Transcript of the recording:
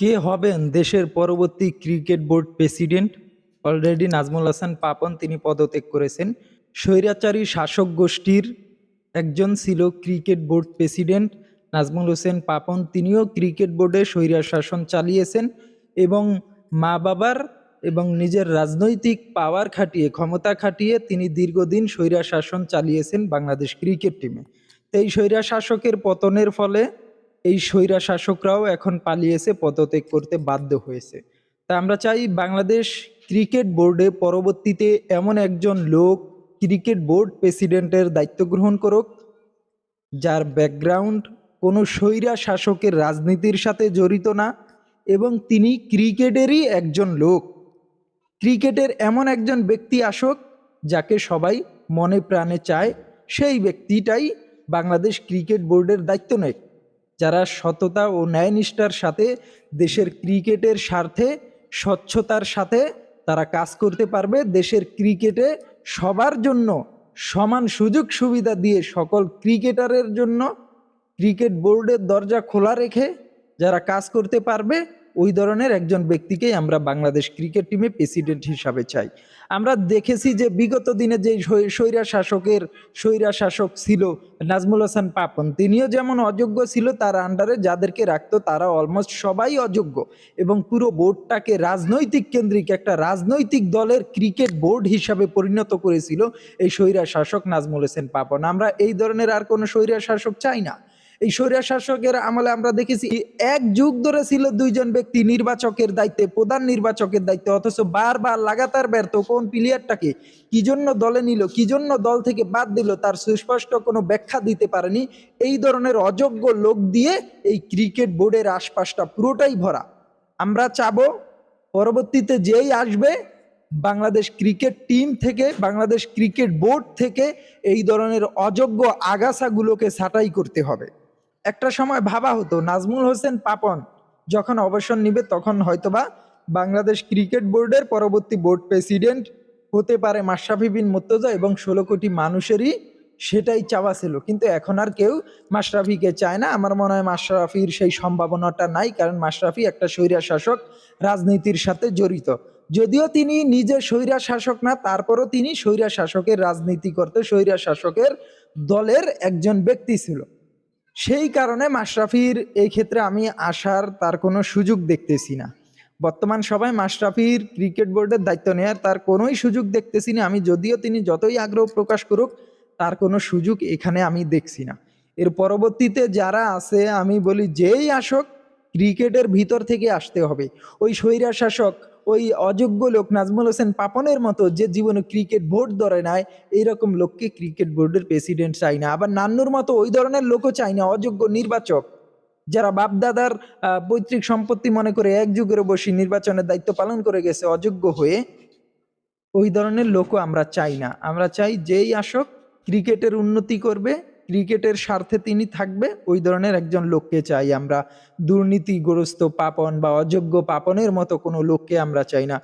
কে হবেন দেশের পরবর্তী cricket board president? Already Nazmul Hasan Papon তিনি পদত্যাগ করেছেন। স্বৈরাচারী শাসক গোষ্ঠীর একজন ছিল cricket board president Nazmul Hossain Papon. তিনিও ক্রিকেট বোর্ডে স্বৈরা শাসন চালিয়েছেন এবং মা বাবার এবং নিজের রাজনৈতিক পাওয়ার খাটিয়ে ক্ষমতা খাটিয়ে তিনি দীর্ঘদিন স্বৈরা শাসন চালিয়েছেন বাংলাদেশ ক্রিকেট টিমে। তো এই স্বৈরা শাসকের পতনের ফলে এই স্বৈরা শাসকরাও এখন পালিয়েছে, পদত্যাগ করতে বাধ্য হয়েছে। তা আমরা চাই বাংলাদেশ ক্রিকেট বোর্ডে পরবর্তীতে এমন একজন লোক ক্রিকেট বোর্ড প্রেসিডেন্টের দায়িত্ব গ্রহণ করুক, যার ব্যাকগ্রাউন্ড কোনো স্বৈরা শাসকের রাজনীতির সাথে জড়িত না, এবং তিনি ক্রিকেটেরই একজন লোক। ক্রিকেটের এমন একজন ব্যক্তি আসুক যাকে সবাই মনে প্রাণে চায়, সেই ব্যক্তিটাই বাংলাদেশ ক্রিকেট বোর্ডের দায়িত্ব নেয়, যারা সততা ও ন্যায়নিষ্ঠার সাথে দেশের ক্রিকেটের স্বার্থে স্বচ্ছতার সাথে তারা কাজ করতে পারবে। দেশের ক্রিকেটে সবার জন্য সমান সুযোগ সুবিধা দিয়ে সকল ক্রিকেটারের জন্য ক্রিকেট বোর্ডের দরজা খোলা রেখে যারা কাজ করতে পারবে, ওই ধরনের একজন ব্যক্তিকেই আমরা বাংলাদেশ ক্রিকেট টিমে প্রেসিডেন্ট হিসাবে চাই। আমরা দেখেছি যে বিগত দিনে যে স্বৈরা শাসক ছিল নাজমুল হাসান পাপন, তিনিও যেমন অযোগ্য ছিল, তার আন্ডারে যাদেরকে রাখতো তারা অলমোস্ট সবাই অযোগ্য, এবং পুরো বোর্ডটাকে রাজনৈতিক কেন্দ্রিক একটা রাজনৈতিক দলের ক্রিকেট বোর্ড হিসাবে পরিণত করেছিল এই স্বৈরা শাসক নাজমুল হাসান পাপন। আমরা এই ধরনের আর কোনো স্বৈরা শাসক চাই না। এই স্বৈরা শাসকের আমলে আমরা দেখেছি এক যুগ ধরে ছিল দুইজন ব্যক্তি নির্বাচকের দায়িত্বে, প্রধান নির্বাচকের দায়িত্বে, অথচ বারবার লাগাতার ব্যর্থ। কোন প্লেয়ারটাকে কি জন্য দলে নিল, কি জন্য দল থেকে বাদ দিল, তার সুস্পষ্ট কোনো ব্যাখ্যা দিতে পারেনি। এই ধরনের অযোগ্য লোক দিয়ে এই ক্রিকেট বোর্ডের আশপাশটা পুরোটাই ভরা। আমরা চাবো পরবর্তীতে যেই আসবে বাংলাদেশ ক্রিকেট টিম থেকে, বাংলাদেশ ক্রিকেট বোর্ড থেকে এই ধরনের অযোগ্য আগাছাগুলোকে ছাঁটাই করতে হবে। একটা সময় ভাবা হতো নাজমুল হোসেন পাপন যখন অবসর নিবে তখন হয়তোবা বাংলাদেশ ক্রিকেট বোর্ডের পরবর্তী বোর্ড প্রেসিডেন্ট হতে পারে মাশরাফি বিন মুর্তজা, এবং 16 কোটি মানুষেরই সেটাই চাওয়া ছিল। কিন্তু এখন আর কেউ মাশরাফিকে চায় না। আমার মনে হয় মাশরাফির সেই সম্ভাবনাটা নাই, কারণ মাশরাফি একটা স্বৈরা শাসক রাজনীতির সাথে জড়িত। যদিও তিনি নিজে স্বৈরা শাসক না, তারপরও তিনি স্বৈরা শাসকের রাজনীতি করতে স্বৈরা শাসকের দলের একজন ব্যক্তি ছিল। সেই কারণে মাশরাফির এই ক্ষেত্রে আমি আসার তার কোনো সুযোগ দেখতেছি না। বর্তমান সবাই মাশরাফির ক্রিকেট বোর্ডের দায়িত্ব নেওয়ার তার কোনোই সুযোগ দেখতেছি না আমি। যদিও তিনি যতই আগ্রহ প্রকাশ করুক, তার কোনো সুযোগ এখানে আমি দেখছি না। এর পরবর্তীতে যারা আছে আমি বলি যেই আসুক, ক্রিকেটের ভিতর থেকে আসতে হবে। ওই স্বৈরা শাসক, ওই অযোগ্য লোক নাজমুল হোসেন পাপনের মতো যে জীবনে ক্রিকেট বোর্ড ধরে নেয়, এইরকম লোককে ক্রিকেট বোর্ডের প্রেসিডেন্ট চাই না। আবার নান্নুর মতো ওই ধরনের লোকও চাই না, অযোগ্য নির্বাচক যারা বাপদাদার পৈতৃক সম্পত্তি মনে করে এক যুগেরও বেশি নির্বাচনের দায়িত্ব পালন করে গেছে অযোগ্য হয়ে, ওই ধরনের লোকও আমরা চাই না। আমরা চাই যেই আসুক ক্রিকেটের উন্নতি করবে, ক্রিকেটের স্বার্থে তিনি থাকবে, ওই ধরনের একজন লোককে চাই আমরা। দুর্নীতিগ্রস্ত পাপন বা অযোগ্য পাপনের মতো কোনো লোককে আমরা চাই না।